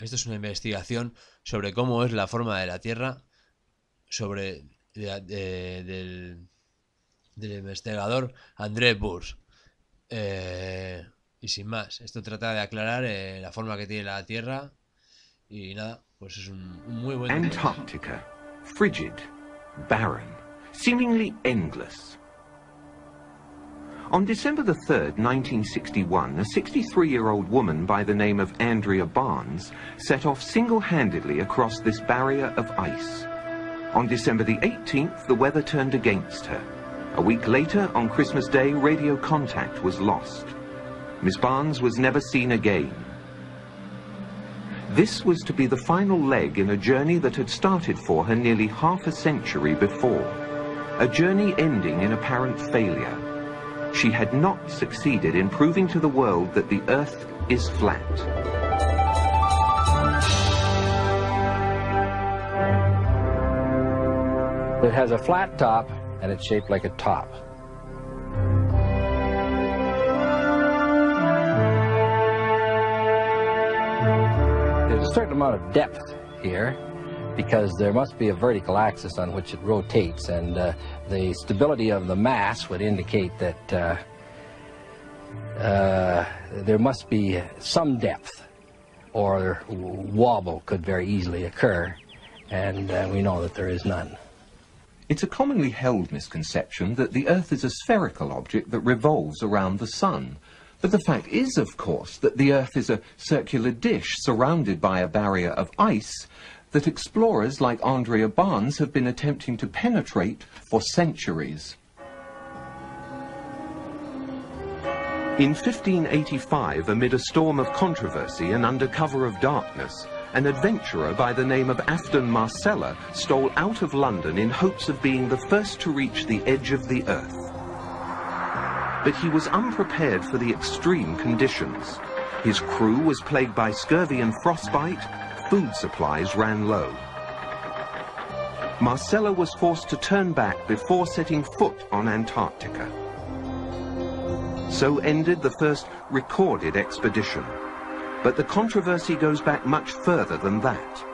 Esto es una investigación sobre cómo es la forma de la Tierra, del investigador André Bourse. Y sin más, esto trata de aclarar la forma que tiene la Tierra. Y nada, pues es un muy buen documental. Antarctica, frigid, barren, seemingly endless. On December the 3rd, 1961, a 63-year-old woman by the name of Andrea Barnes set off single-handedly across this barrier of ice. On December the 18th, the weather turned against her. A week later, on Christmas Day, radio contact was lost. Miss Barnes was never seen again. This was to be the final leg in a journey that had started for her nearly half a century before. A journey ending in apparent failure. She had not succeeded in proving to the world that the Earth is flat. It has a flat top, and it's shaped like a top. There's a certain amount of depth here because there must be a vertical axis on which it rotates, and the stability of the mass would indicate that there must be some depth, or wobble could very easily occur, and we know that there is none. It's a commonly held misconception that the Earth is a spherical object that revolves around the Sun. But the fact is, of course, that the Earth is a circular dish surrounded by a barrier of ice that explorers like Andrea Barnes have been attempting to penetrate for centuries. In 1585, amid a storm of controversy and under cover of darkness, an adventurer by the name of Afton Marcella stole out of London in hopes of being the first to reach the edge of the Earth. But he was unprepared for the extreme conditions. His crew was plagued by scurvy and frostbite. Food supplies ran low. Marcella was forced to turn back before setting foot on Antarctica. So ended the first recorded expedition. But the controversy goes back much further than that.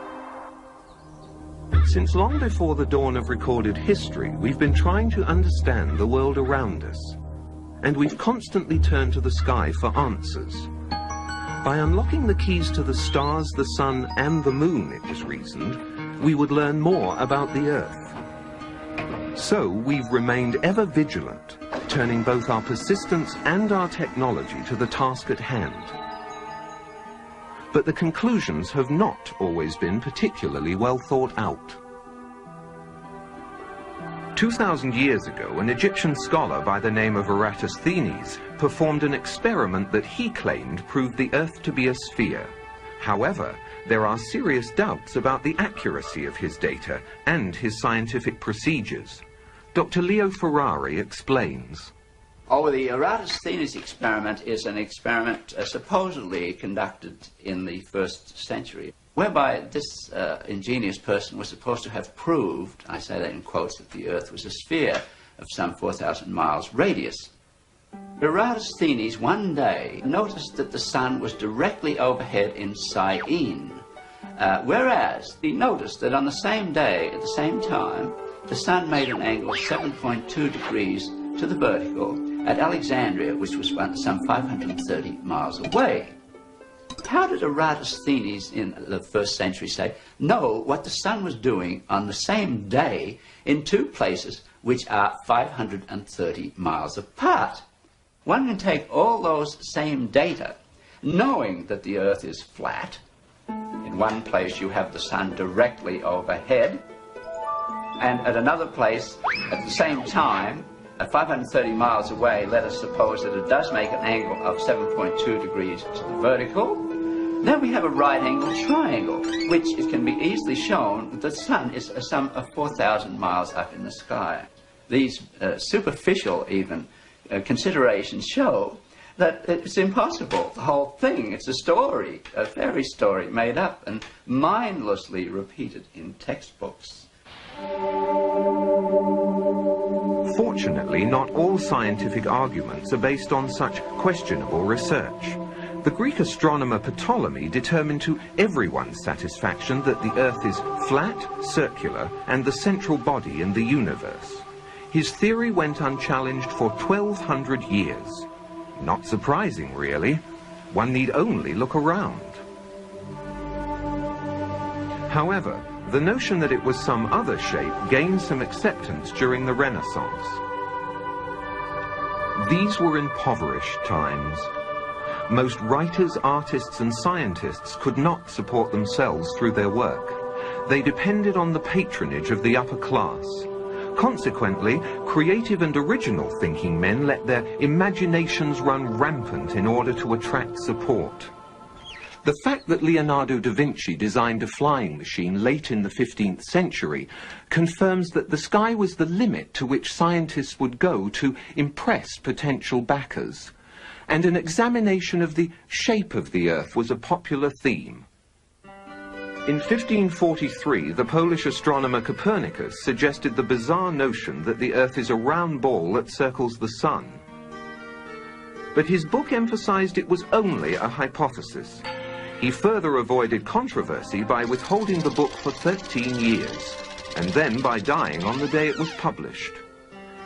Since long before the dawn of recorded history, we've been trying to understand the world around us. And we've constantly turned to the sky for answers. By unlocking the keys to the stars, the sun, and the moon, it was reasoned, we would learn more about the Earth. So we've remained ever vigilant, turning both our persistence and our technology to the task at hand. But the conclusions have not always been particularly well thought out. 2,000 years ago, an Egyptian scholar by the name of Eratosthenes performed an experiment that he claimed proved the Earth to be a sphere. However, there are serious doubts about the accuracy of his data and his scientific procedures. Dr. Leo Ferrari explains. Oh, the Eratosthenes experiment is an experiment supposedly conducted in the 1st century, whereby this ingenious person was supposed to have proved, I say that in quotes, that the Earth was a sphere of some 4,000 miles radius. Eratosthenes one day noticed that the sun was directly overhead in Syene, whereas he noticed that on the same day, at the same time, the sun made an angle of 7.2 degrees to the vertical at Alexandria, which was some 530 miles away. How did Eratosthenes in the 1st century know what the sun was doing on the same day in two places which are 530 miles apart? One can take all those same data, knowing that the Earth is flat. In one place you have the sun directly overhead, and at another place, at the same time, at 530 miles away, let us suppose that it does make an angle of 7.2 degrees to the vertical. Then we have a right-angled triangle, which it can be easily shown that the sun is some 4,000 miles up in the sky. These superficial, even, considerations show that it's impossible. The whole thing, it's a story, a fairy story made up and mindlessly repeated in textbooks. Fortunately, not all scientific arguments are based on such questionable research. The Greek astronomer Ptolemy determined to everyone's satisfaction that the Earth is flat, circular, and the central body in the universe. His theory went unchallenged for 1,200 years. Not surprising, really. One need only look around. However, the notion that it was some other shape gained some acceptance during the Renaissance. These were impoverished times. Most writers, artists, and scientists could not support themselves through their work. They depended on the patronage of the upper class. Consequently, creative and original thinking men let their imaginations run rampant in order to attract support. The fact that Leonardo da Vinci designed a flying machine late in the 15th century confirms that the sky was the limit to which scientists would go to impress potential backers. And an examination of the shape of the Earth was a popular theme. In 1543, the Polish astronomer Copernicus suggested the bizarre notion that the Earth is a round ball that circles the Sun. But his book emphasized it was only a hypothesis. He further avoided controversy by withholding the book for 13 years, and then by dying on the day it was published.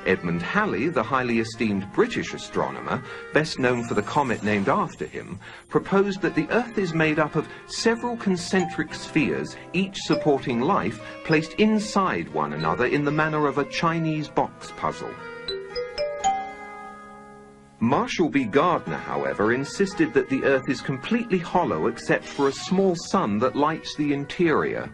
Edmund Halley, the highly esteemed British astronomer, best known for the comet named after him, proposed that the Earth is made up of several concentric spheres, each supporting life, placed inside one another in the manner of a Chinese box puzzle. Marshall B. Gardner, however, insisted that the Earth is completely hollow except for a small sun that lights the interior.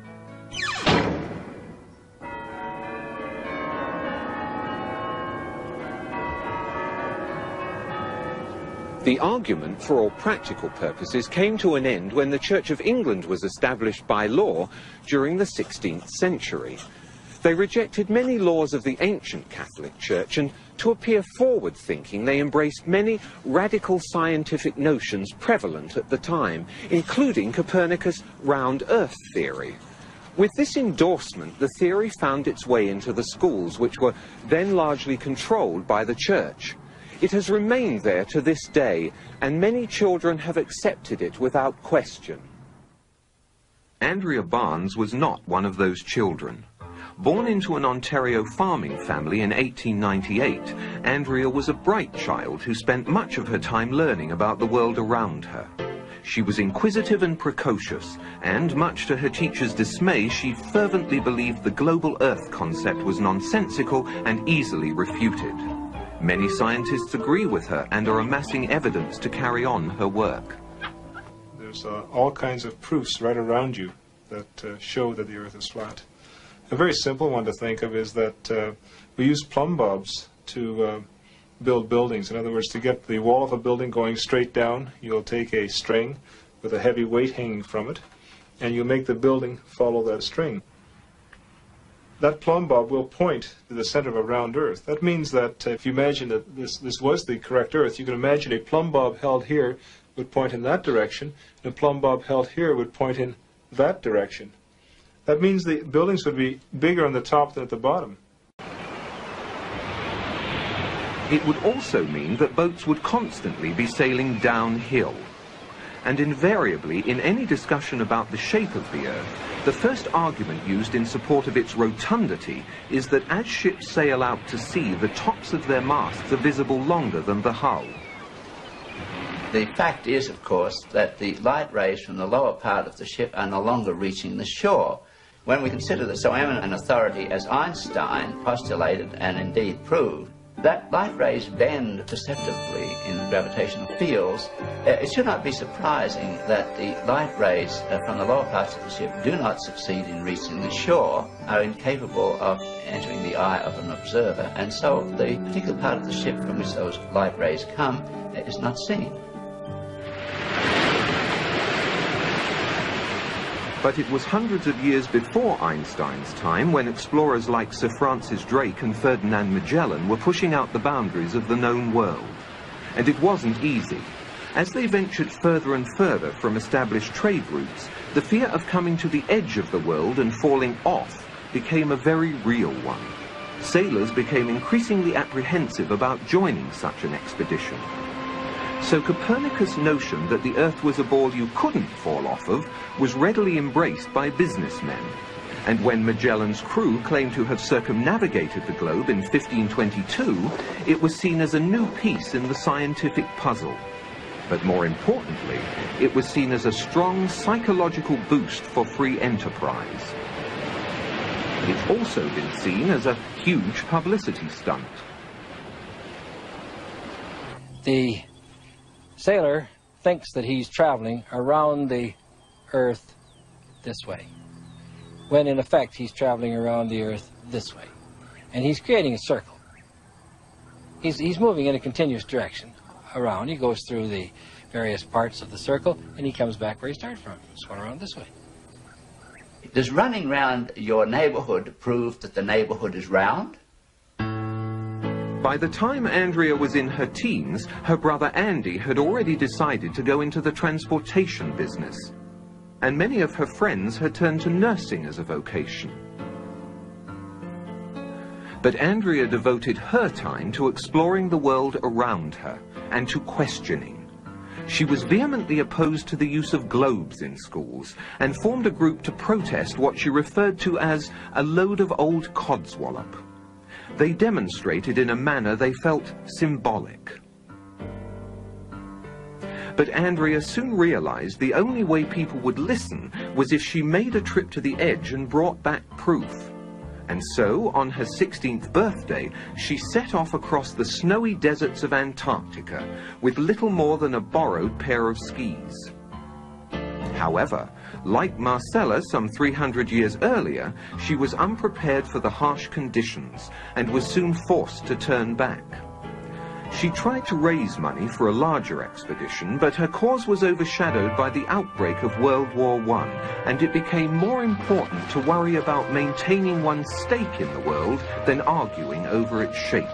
The argument, for all practical purposes, came to an end when the Church of England was established by law during the 16th century. They rejected many laws of the ancient Catholic Church, and to appear forward-thinking, they embraced many radical scientific notions prevalent at the time, including Copernicus' round Earth theory. With this endorsement, the theory found its way into the schools, which were then largely controlled by the Church. It has remained there to this day, and many children have accepted it without question. Andrea Barnes was not one of those children. Born into an Ontario farming family in 1898, Andrea was a bright child who spent much of her time learning about the world around her. She was inquisitive and precocious, and much to her teacher's dismay, she fervently believed the global Earth concept was nonsensical and easily refuted. Many scientists agree with her and are amassing evidence to carry on her work. There's all kinds of proofs right around you that show that the Earth is flat. A very simple one to think of is that we use plumb bobs to build buildings. In other words, to get the wall of a building going straight down, you'll take a string with a heavy weight hanging from it, and you'll make the building follow that string. That plumb bob will point to the center of a round Earth. That means that if you imagine that this was the correct Earth, you can imagine a plumb bob held here would point in that direction, and a plumb bob held here would point in that direction. That means the buildings would be bigger on the top than at the bottom. It would also mean that boats would constantly be sailing downhill. And invariably, in any discussion about the shape of the Earth, the first argument used in support of its rotundity is that as ships sail out to sea, the tops of their masts are visible longer than the hull. The fact is, of course, that the light rays from the lower part of the ship are no longer reaching the shore. When we consider that so eminent an authority as Einstein postulated and indeed proved that light rays bend perceptibly in gravitational fields, it should not be surprising that the light rays from the lower parts of the ship do not succeed in reaching the shore, are incapable of entering the eye of an observer, and so the particular part of the ship from which those light rays come is not seen. But it was hundreds of years before Einstein's time when explorers like Sir Francis Drake and Ferdinand Magellan were pushing out the boundaries of the known world. And it wasn't easy. As they ventured further and further from established trade routes, the fear of coming to the edge of the world and falling off became a very real one. Sailors became increasingly apprehensive about joining such an expedition. So Copernicus' notion that the Earth was a ball you couldn't fall off of was readily embraced by businessmen. And when Magellan's crew claimed to have circumnavigated the globe in 1522, it was seen as a new piece in the scientific puzzle. But more importantly, it was seen as a strong psychological boost for free enterprise. It's also been seen as a huge publicity stunt. The sailor thinks that he's traveling around the Earth this way, when in effect he's traveling around the Earth this way. And he's creating a circle. He's moving in a continuous direction around. He goes through the various parts of the circle, and he comes back where he started from. He's going around this way. Does running round your neighborhood prove that the neighborhood is round? By the time Andrea was in her teens, her brother Andy had already decided to go into the transportation business. And many of her friends had turned to nursing as a vocation. But Andrea devoted her time to exploring the world around her and to questioning. She was vehemently opposed to the use of globes in schools and formed a group to protest what she referred to as a load of old codswallop. They demonstrated in a manner they felt symbolic. But Andrea soon realized the only way people would listen was if she made a trip to the edge and brought back proof. And so, on her 16th birthday, she set off across the snowy deserts of Antarctica with little more than a borrowed pair of skis. However, like Marcella some 300 years earlier, she was unprepared for the harsh conditions and was soon forced to turn back. She tried to raise money for a larger expedition, but her cause was overshadowed by the outbreak of World War I, and it became more important to worry about maintaining one's stake in the world than arguing over its shape.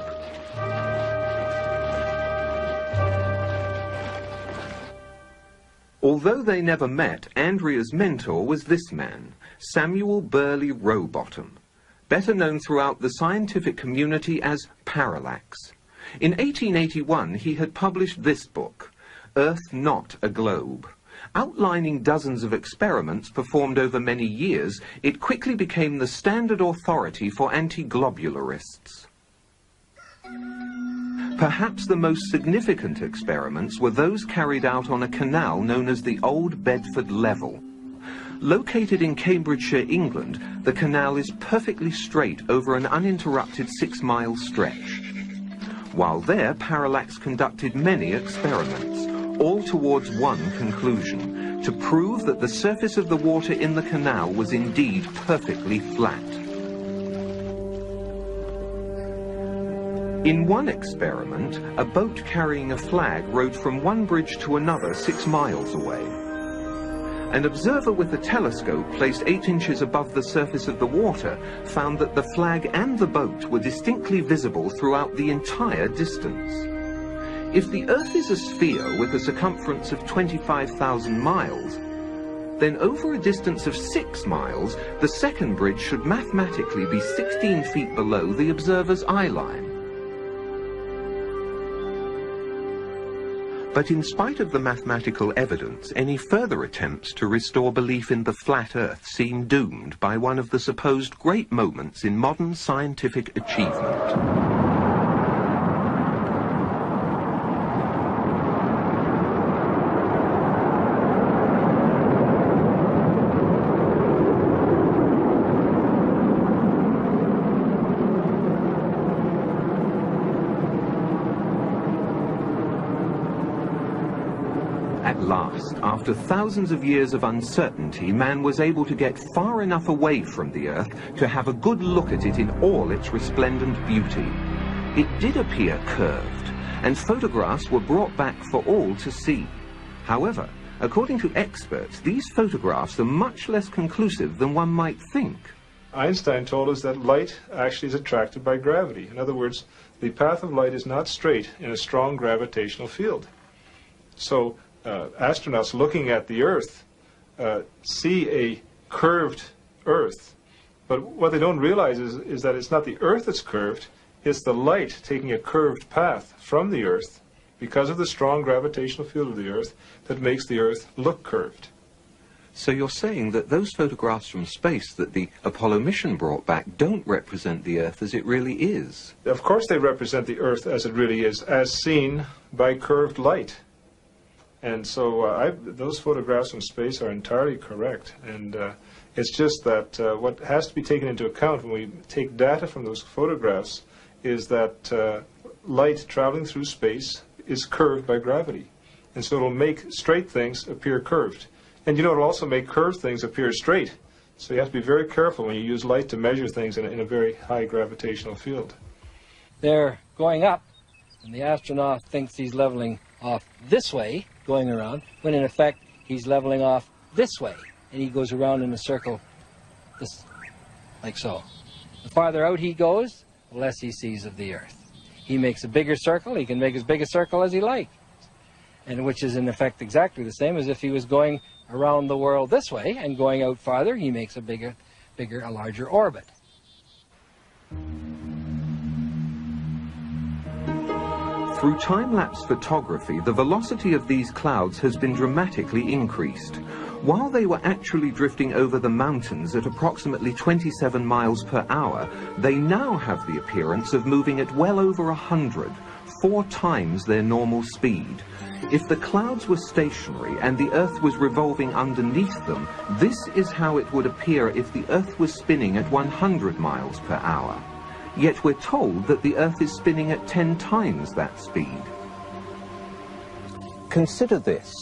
Although they never met, Andrea's mentor was this man, Samuel Burley Rowbottom, better known throughout the scientific community as Parallax. In 1881, he had published this book, Earth Not a Globe. Outlining dozens of experiments performed over many years, it quickly became the standard authority for anti-globularists. Perhaps the most significant experiments were those carried out on a canal known as the Old Bedford Level. Located in Cambridgeshire, England, the canal is perfectly straight over an uninterrupted 6-mile stretch. While there, Parallax conducted many experiments, all towards one conclusion, to prove that the surface of the water in the canal was indeed perfectly flat. In one experiment, a boat carrying a flag rowed from one bridge to another 6 miles away. An observer with a telescope placed 8 inches above the surface of the water found that the flag and the boat were distinctly visible throughout the entire distance. If the Earth is a sphere with a circumference of 25,000 miles, then over a distance of 6 miles, the second bridge should mathematically be 16 feet below the observer's eye line. But in spite of the mathematical evidence, any further attempts to restore belief in the flat Earth seem doomed by one of the supposed great moments in modern scientific achievement. At last, after thousands of years of uncertainty, man was able to get far enough away from the Earth to have a good look at it in all its resplendent beauty. It did appear curved, and photographs were brought back for all to see. However, according to experts, these photographs are much less conclusive than one might think. Einstein told us that light actually is attracted by gravity. In other words, the path of light is not straight in a strong gravitational field. So, astronauts looking at the Earth see a curved Earth, but what they don't realize is that it's not the Earth that's curved, it's the light taking a curved path from the Earth because of the strong gravitational field of the Earth that makes the Earth look curved. So you're saying that those photographs from space that the Apollo mission brought back don't represent the Earth as it really is? Of course they represent the Earth as it really is, as seen by curved light. And so those photographs from space are entirely correct. And it's just that what has to be taken into account when we take data from those photographs is that light traveling through space is curved by gravity. And so it'll make straight things appear curved. And you know, it'll also make curved things appear straight. So you have to be very careful when you use light to measure things in a very high gravitational field. They're going up, and the astronaut thinks he's leveling off this way, going around, when in effect he's leveling off this way, and he goes around in a circle, this, like so. The farther out he goes, the less he sees of the Earth. He makes a bigger circle, he can make as big a circle as he likes, and which is in effect exactly the same as if he was going around the world this way, and going out farther, he makes a larger orbit. Through time-lapse photography, the velocity of these clouds has been dramatically increased. While they were actually drifting over the mountains at approximately 27 miles per hour, they now have the appearance of moving at well over 100, 4 times their normal speed. If the clouds were stationary and the Earth was revolving underneath them, this is how it would appear if the Earth was spinning at 100 miles per hour. Yet we're told that the Earth is spinning at 10 times that speed. Consider this.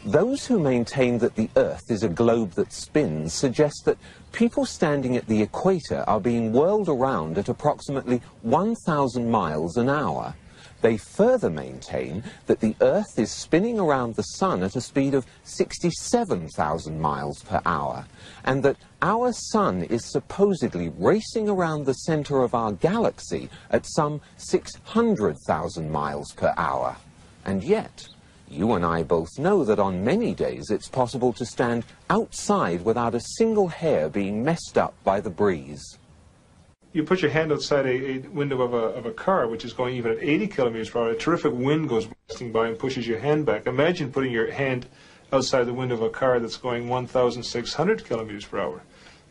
Those who maintain that the Earth is a globe that spins suggest that people standing at the equator are being whirled around at approximately 1,000 miles an hour. They further maintain that the Earth is spinning around the Sun at a speed of 67,000 miles per hour, and that our Sun is supposedly racing around the center of our galaxy at some 600,000 miles per hour. And yet, you and I both know that on many days it's possible to stand outside without a single hair being messed up by the breeze. You put your hand outside a window of a car, which is going even at 80 kilometers per hour, a terrific wind goes blasting by and pushes your hand back. Imagine putting your hand outside the window of a car that's going 1,600 kilometers per hour.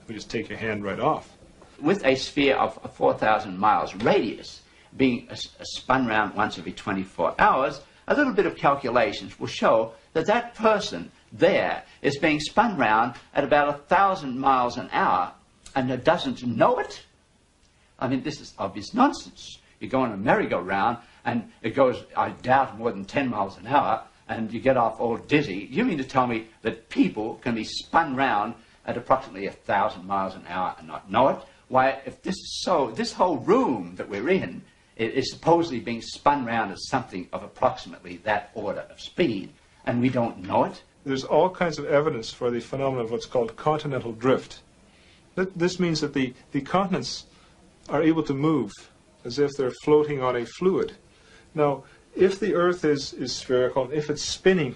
You just take your hand right off. With a sphere of 4,000 miles radius being spun round once every 24 hours, a little bit of calculations will show that that person there is being spun round at about 1,000 miles an hour and doesn't know it. I mean, this is obvious nonsense. You go on a merry-go-round, and it goes, I doubt, more than 10 miles an hour, and you get off all dizzy. You mean to tell me that people can be spun round at approximately 1,000 miles an hour and not know it? Why, if this is so, this whole room that we're in is supposedly being spun round at something of approximately that order of speed, and we don't know it? There's all kinds of evidence for the phenomenon of what's called continental drift. This means that the continents are able to move as if they're floating on a fluid. Now, if the Earth is spherical, if it's spinning,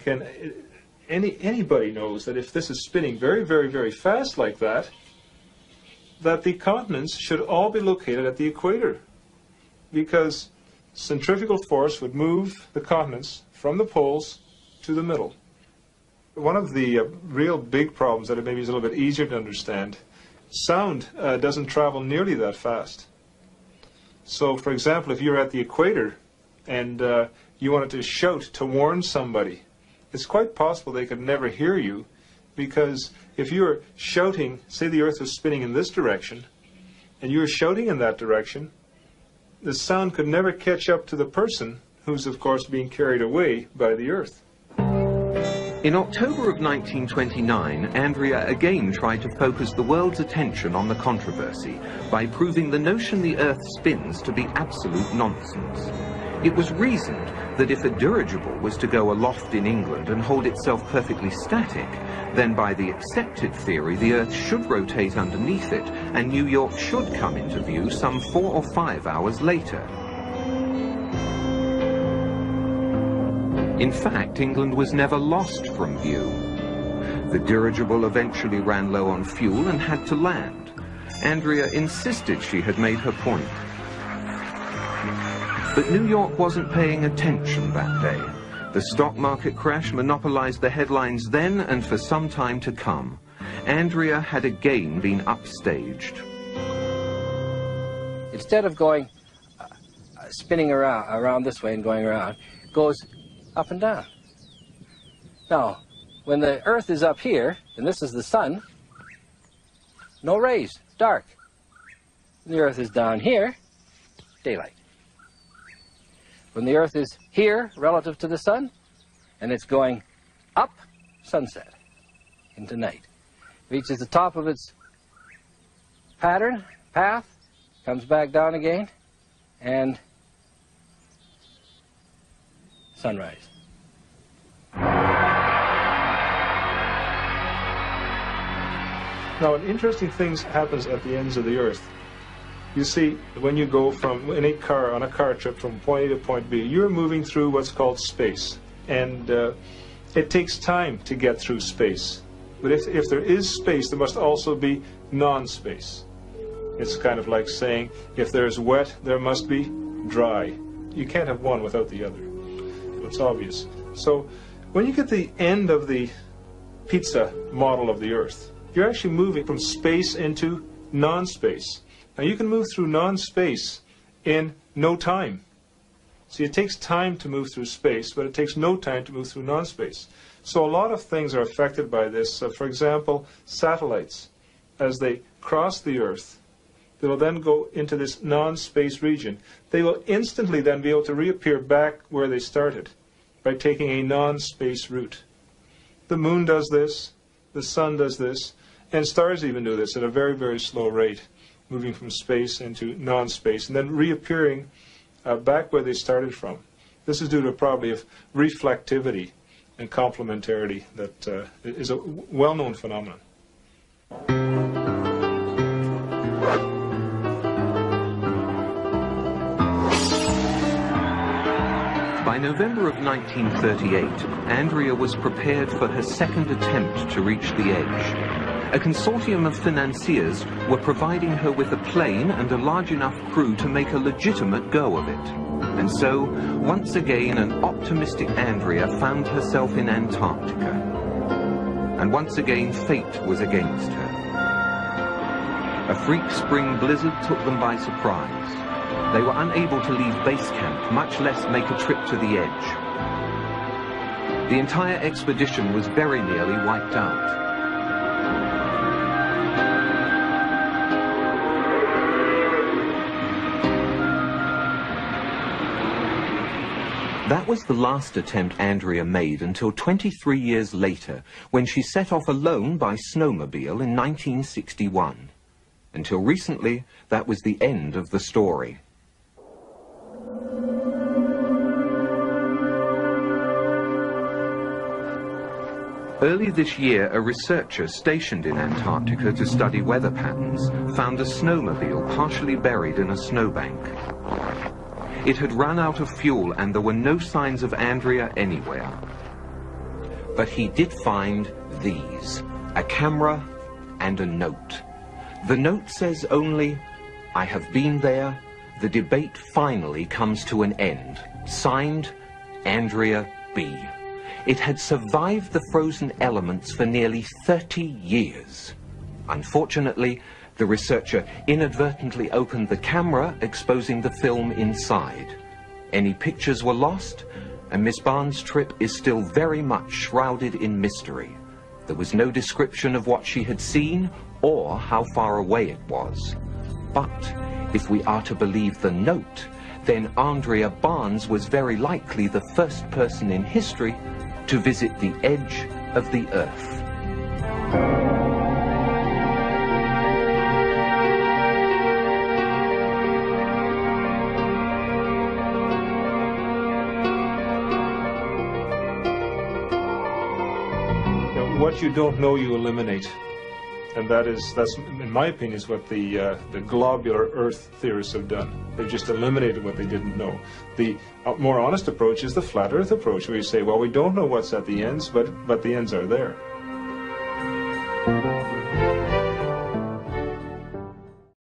anybody knows that if this is spinning very, very, very fast like that, that the continents should all be located at the equator, because centrifugal force would move the continents from the poles to the middle. One of the real big problems that maybe is a little bit easier to understand, sound doesn't travel nearly that fast. So, for example, if you're at the equator and you wanted to shout to warn somebody, it's quite possible they could never hear you, because if you were shouting, say the Earth was spinning in this direction, and you were shouting in that direction, the sound could never catch up to the person who's, of course, being carried away by the Earth. In October of 1929, Andrea again tried to focus the world's attention on the controversy by proving the notion the Earth spins to be absolute nonsense. It was reasoned that if a dirigible was to go aloft in England and hold itself perfectly static, then by the accepted theory the Earth should rotate underneath it and New York should come into view some 4 or 5 hours later. In fact, England was never lost from view. The dirigible eventually ran low on fuel and had to land. Andrea insisted she had made her point. But New York wasn't paying attention that day. The stock market crash monopolized the headlines then and for some time to come. Andrea had again been upstaged. Instead of going, spinning around this way and going around, it goes up and down. Now, when the Earth is up here, and this is the sun, no rays, dark. When the Earth is down here, daylight. When the Earth is here relative to the sun, and it's going up, sunset, into night. Reaches the top of its path, comes back down again, and sunrise. Now, an interesting thing happens at the ends of the Earth. You see, when you go from on a car trip from point A to point B, you're moving through what's called space, and it takes time to get through space. But if there is space, there must also be non-space. It's kind of like saying, if there's wet, there must be dry. You can't have one without the other. It's obvious. So when you get the end of the pizza model of the Earth, you're actually moving from space into non-space. Now you can move through non-space in no time. See, it takes time to move through space, but it takes no time to move through non-space. So a lot of things are affected by this. For example, satellites, as they cross the Earth, they will then go into this non-space region. They will instantly then be able to reappear back where they started by taking a non-space route. The moon does this, the sun does this, and stars even do this at a very, very slow rate, moving from space into non-space and then reappearing back where they started from. This is due to probably of reflectivity and complementarity that is a well-known phenomenon. By November of 1938, Andrea was prepared for her second attempt to reach the edge. A consortium of financiers were providing her with a plane and a large enough crew to make a legitimate go of it. And so, once again, an optimistic Andrea found herself in Antarctica. And once again, fate was against her. A freak spring blizzard took them by surprise. They were unable to leave base camp, much less make a trip to the edge. The entire expedition was very nearly wiped out. That was the last attempt Andrea made until 23 years later, when she set off alone by snowmobile in 1961. Until recently, that was the end of the story. Early this year, a researcher stationed in Antarctica to study weather patterns found a snowmobile partially buried in a snowbank. It had run out of fuel and there were no signs of Andrea anywhere. But he did find these, a camera and a note. The note says only, "I have been there. The debate finally comes to an end. Signed, Andrea B." It had survived the frozen elements for nearly 30 years. Unfortunately, the researcher inadvertently opened the camera, exposing the film inside. Any pictures were lost, and Miss Barnes' trip is still very much shrouded in mystery. There was no description of what she had seen or how far away it was. But if we are to believe the note, then Andrea Barnes was very likely the first person in history to visit the edge of the Earth. What you don't know, you eliminate. And that's, in my opinion, is what the globular Earth theorists have done. They've just eliminated what they didn't know. The more honest approach is the flat Earth approach, where you say, well, we don't know what's at the ends, but the ends are there.